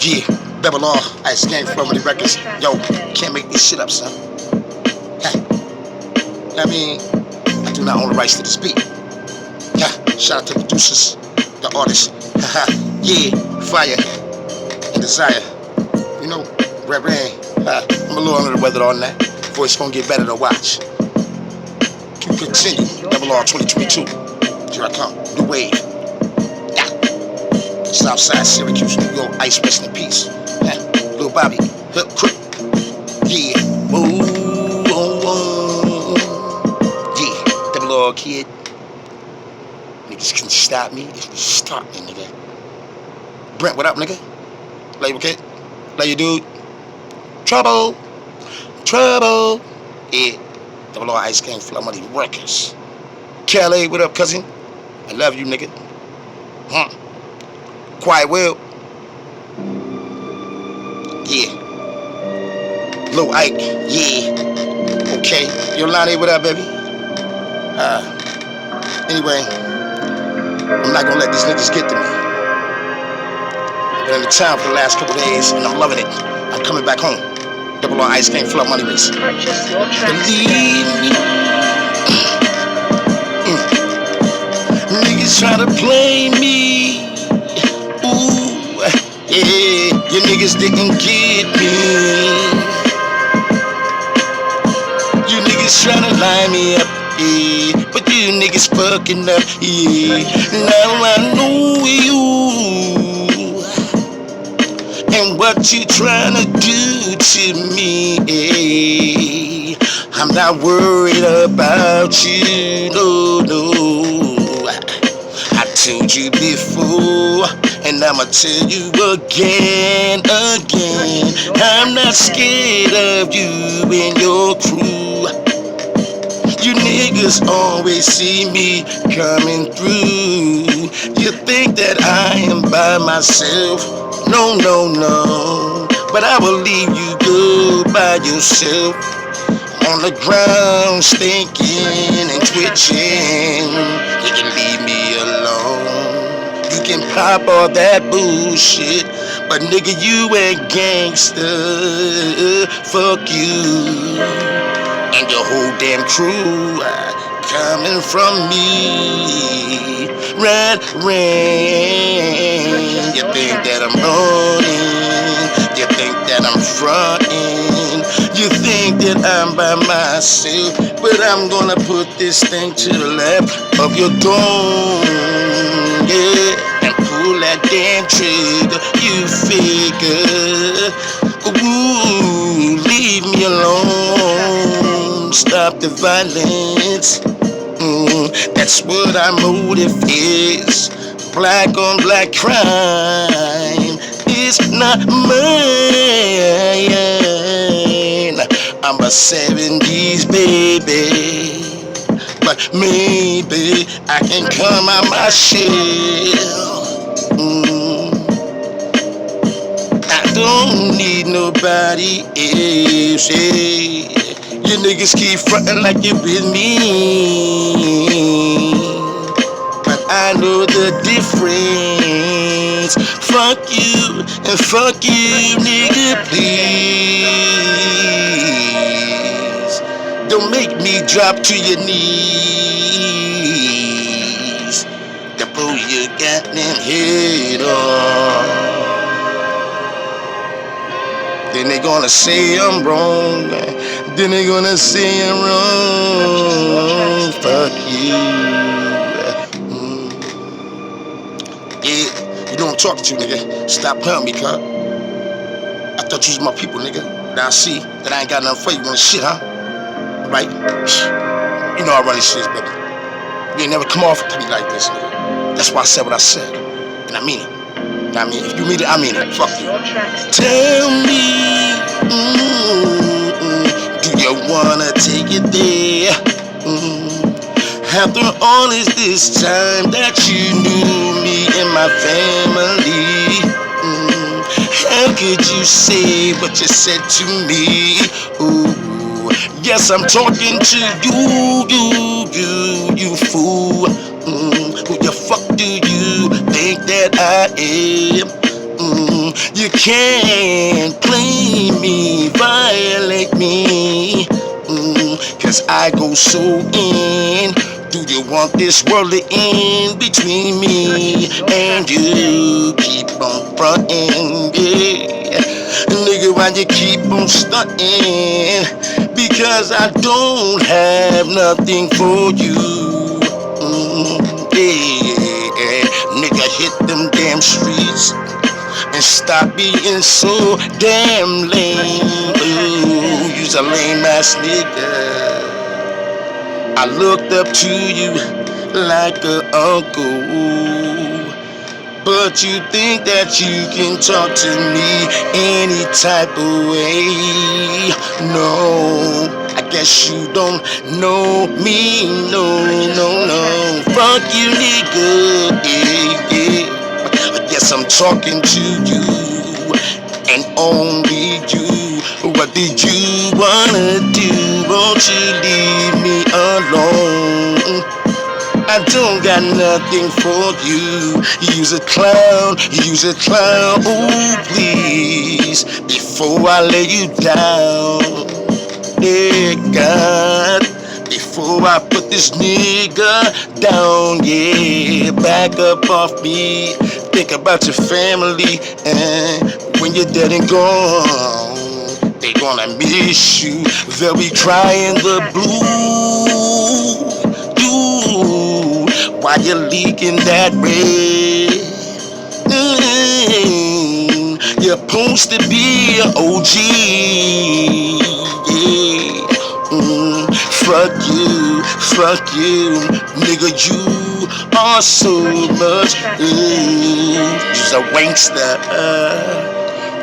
Yeah, Bevel Law, Ice Game from the Records. Yo, can't make this shit up, son. Hey, I mean, I do not own the rights to this beat. Yeah, shout out to the producers, the artists. Yeah, Fire and Desire. You know, Red Rain. I'm a little under the weather on that. Voice gonna get better to watch. To continue, Bevel Law 2022. Here I come, new wave. Yeah. Southside Syracuse, New York, Ice, rest in peace. Lil Bobby, Hook Crook. Yeah, move on. Yeah, Bevel Law kid. Niggas can stop me if you stop me, nigga. Brent, what up, nigga? Label kid? Love you, dude. Trouble. Trouble. Yeah. Double R Ice Game Flow Money Workers. Kelly, what up, cousin? I love you, nigga. Quiet Will. Yeah. Lil Ike. Yeah. Okay. Yolani, what up, baby? Anyway, I'm not gonna let these niggas get to me. I've been in the town for the last couple days, and I'm loving it. I'm coming back home. Double R Ice Game Flow Money Race. Believe me. Niggas try to play me. Ooh, yeah, you niggas didn't get me. You niggas try to line me up, yeah, but you niggas fucking up, yeah. Now I know you and what you trying to do to me, yeah. I'm not worried about you, no. I told you before, and I'ma tell you again. I'm not scared of you and your crew. You niggas always see me coming through. You think that I am by myself? No. But I will leave you good by yourself. On the ground, stinking and twitching. You can leave me alone. You can pop all that bullshit, but nigga, you ain't gangster. Fuck you and your whole damn crew coming from me. Red Rain. You think that I'm running? You think that I'm fronting? You think that I'm by myself? But I'm gonna put this thing to the left of your dome, yeah, and pull that damn trigger. You figure, ooh, leave me alone. Stop the violence. That's what our motive is. Black on black crime is not mine. I'm a 70s baby, but maybe I can come out my shell. I don't need nobody else, yeah. You niggas keep frontin' like you with me, but I know the difference. Fuck you and fuck you, nigga, please. Don't make me drop to your knees. The fool you got them head on. Then they gonna say I'm wrong. Then they gonna say I'm wrong. Fuck you. Yeah, you know I'm talking to, nigga. Stop playing me, cuz. I thought you was my people, nigga. Now I see that I ain't got nothing for you. You wanna shit, huh? Right? You know I run these shits, baby. You ain't never come off to me like this, nigga. That's why I said what I said. And I mean it. I mean, if you mean it, I mean it. Fuck you. Tell me, do you wanna take it there? After all is this time that you knew me and my family, how could you say what you said to me? Ooh, yes, I'm talking to you fool. Who the fuck do you think that I am? You can't play me, violate me, cause I go so in. Do you want this world to end between me and you? Keep on frontin', yeah. Nigga, why you keep on stuntin'? Because I don't have nothing for you. Yeah. Nigga, hit them damn streets and stop being so damn lame. Ooh, you's a lame ass nigga. I looked up to you like a uncle, but you think that you can talk to me any type of way. No, I guess you don't know me. No, no, no. Fuck you, nigga. Yeah, yeah. I guess I'm talking to you and only you. What do you wanna do? Won't you leave me alone? I don't got nothing for you. You's a clown, you's a clown. Ooh, please, before I lay you down. Yeah, God, before I put this nigga down, yeah, back up off me. Think about your family, and when you're dead and gone, they gonna miss you. They'll be crying the blues. You, why you leaking that red? You're supposed to be an OG. Yeah. Fuck you, nigga. You are so much. You's a wankster.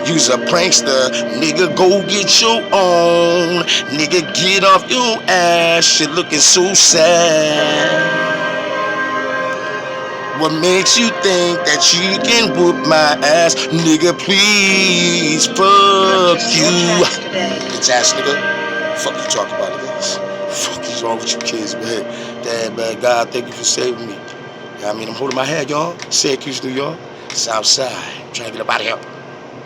You's a prankster, nigga, go get your own. Nigga, get off your ass, shit looking so sad. What makes you think that you can whoop my ass? Nigga, please, fuck you. Bitch ass nigga. Fuck you talking about, nigga. Fuck is wrong with you kids, man? Damn, man, God, thank you for saving me. I mean, I'm holding my head, y'all. Syracuse, New York. South Side. Trying to get up out of here.